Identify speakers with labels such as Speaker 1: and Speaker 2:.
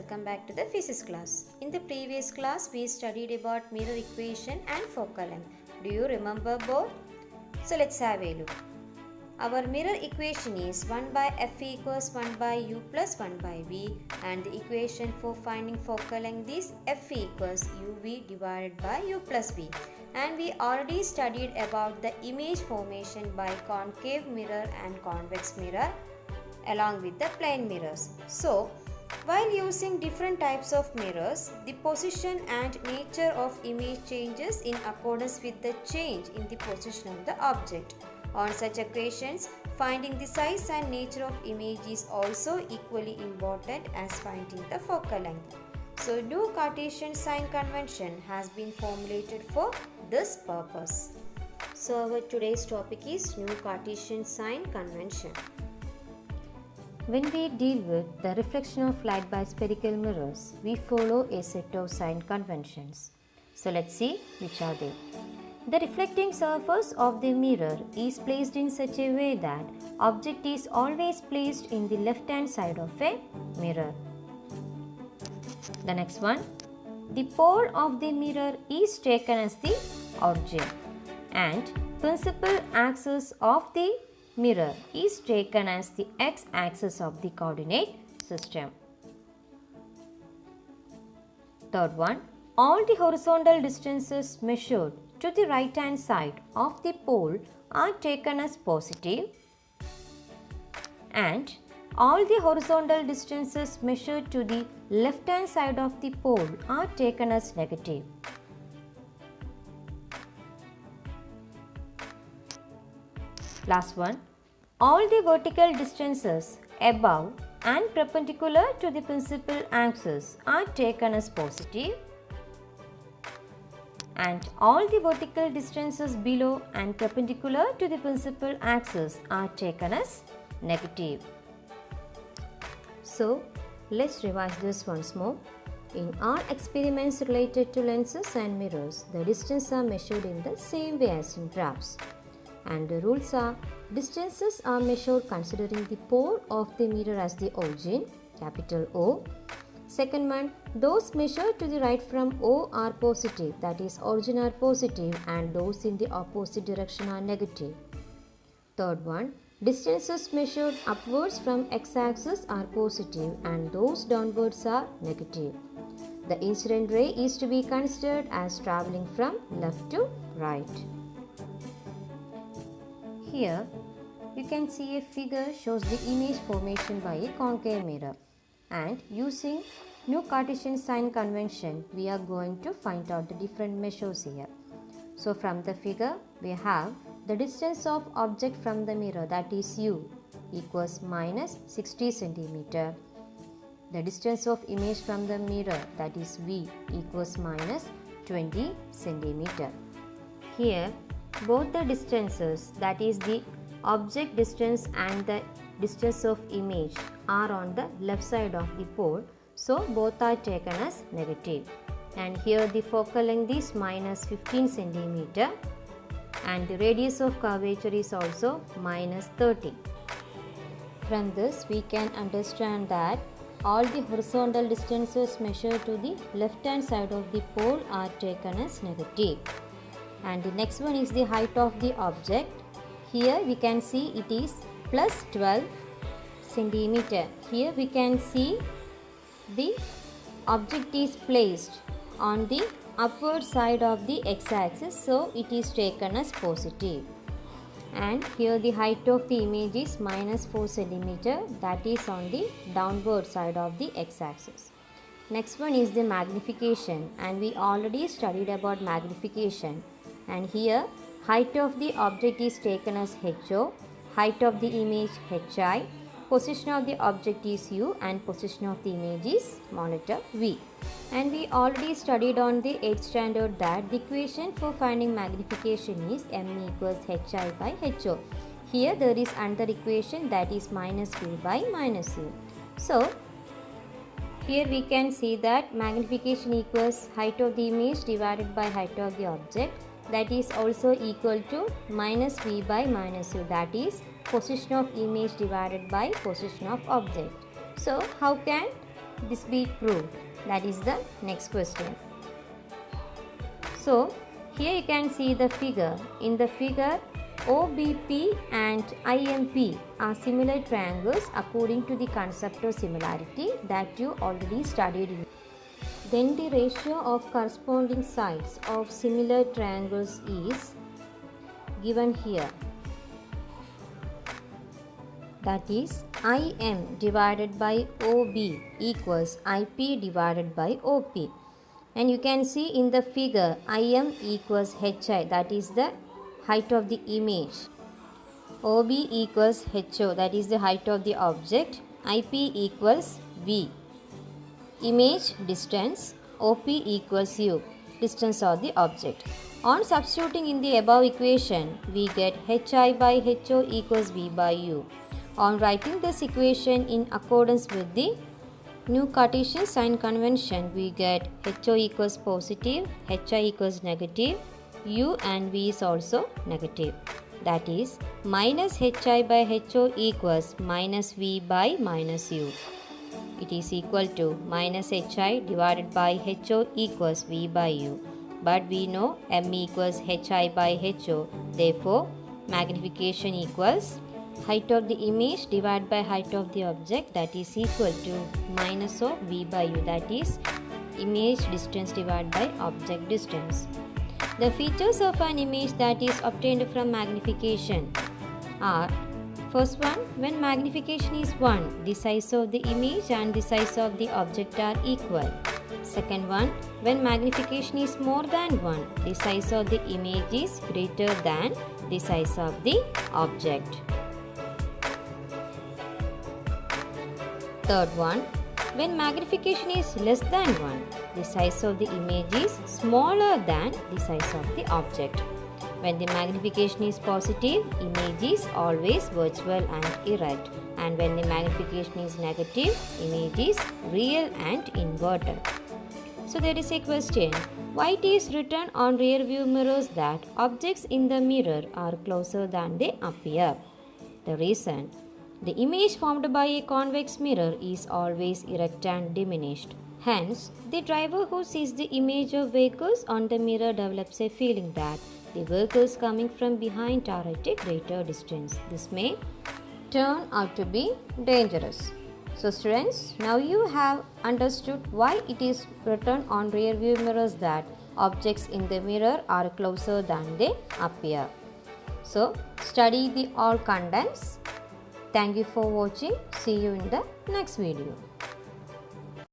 Speaker 1: welcome back to the physics class. In the previous class we studied about mirror equation and focal length. Do you remember both? So let's have a look. Our mirror equation is 1 by f equals 1 by u plus 1 by v, and the equation for finding focal length is f equals uv divided by u plus v. And we already studied about the image formation by concave mirror and convex mirror along with the plane mirrors. So, while using different types of mirrors, the position and nature of image changes in accordance with the change in the position of the object. On such occasions, finding the size and nature of image is also equally important as finding the focal length. So, new Cartesian sign convention has been formulated for this purpose. So, our today's topic is new Cartesian sign convention.
Speaker 2: When we deal with the reflection of light by spherical mirrors, we follow a set of sign conventions. So let's see which are they. The reflecting surface of the mirror is placed in such a way that object is always placed in the left hand side of a mirror. The next one, the pole of the mirror is taken as the origin and principal axis of the mirror is taken as the x-axis of the coordinate system. Third one, all the horizontal distances measured to the right hand side of the pole are taken as positive, and all the horizontal distances measured to the left hand side of the pole are taken as negative. Last one, all the vertical distances above and perpendicular to the principal axis are taken as positive, and all the vertical distances below and perpendicular to the principal axis are taken as negative. So, let's revise this once more. In all experiments related to lenses and mirrors, the distances are measured in the same way as in graphs. And the rules are: distances are measured considering the pole of the mirror as the origin, capital O. Second one, those measured to the right from O are positive, that is origin are positive, and those in the opposite direction are negative. Third one, distances measured upwards from x-axis are positive and those downwards are negative. The incident ray is to be considered as travelling from left to right. Here, you can see a figure shows the image formation by a concave mirror, and using new Cartesian sign convention, we are going to find out the different measures here. So from the figure, we have the distance of object from the mirror, that is u, equals minus 60 centimeter. The distance of image from the mirror, that is v, equals minus 20 centimeter. Here, both the distances, that is the object distance and the distance of image, are on the left side of the pole, so both are taken as negative. And here the focal length is minus 15 centimeter and the radius of curvature is also minus 30. From this we can understand that all the horizontal distances measured to the left hand side of the pole are taken as negative. And the next one is the height of the object. Here we can see it is plus 12 centimeter. Here we can see the object is placed on the upward side of the x-axis, so it is taken as positive. And here the height of the image is minus 4 centimeter, that is on the downward side of the x-axis. Next one is the magnification, and we already studied about magnification. And here height of the object is taken as HO, height of the image HI, position of the object is U, and position of the image is monitor V. And we already studied on the 8th standard that the equation for finding magnification is M equals HI by HO. Here there is another equation, that is minus V by minus U. So here we can see that magnification equals height of the image divided by height of the object, that is also equal to minus V by minus U, that is position of image divided by position of object. So how can this be proved? That is the next question. So here you can see the figure. In the figure, OBP and IMP are similar triangles according to the concept of similarity that you already studied. Then the ratio of corresponding sides of similar triangles is given here. That is IM divided by OB equals IP divided by OP. And you can see in the figure IM equals HI, that is the height of the image. OB equals HO, that is the height of the object. IP equals V, image distance. OP equals U, distance of the object. On substituting in the above equation, we get HI by HO equals V by U. On writing this equation in accordance with the new Cartesian sign convention, we get HO equals positive, HI equals negative, U and V is also negative. That is minus HI by HO equals minus V by minus U. It is equal to minus HI divided by HO equals V by U. But we know M equals HI by HO. Therefore, magnification equals height of the image divided by height of the object, that is equal to minus of V by U, that is image distance divided by object distance. The features of an image that is obtained from magnification are: first one, when magnification is 1, the size of the image and the size of the object are equal. Second one, when magnification is more than 1, the size of the image is greater than the size of the object. Third one, when magnification is less than 1, the size of the image is smaller than the size of the object. When the magnification is positive, image is always virtual and erect. And when the magnification is negative, image is real and inverted. So there is a question, why it is written on rear view mirrors that objects in the mirror are closer than they appear? The reason, the image formed by a convex mirror is always erect and diminished. Hence, the driver who sees the image of vehicles on the mirror develops a feeling that the vehicles coming from behind are at a greater distance. This may turn out to be dangerous. So students, now you have understood why it is written on rear view mirrors that objects in the mirror are closer than they appear. So, study the all contents. Thank you for watching. See you in the next video.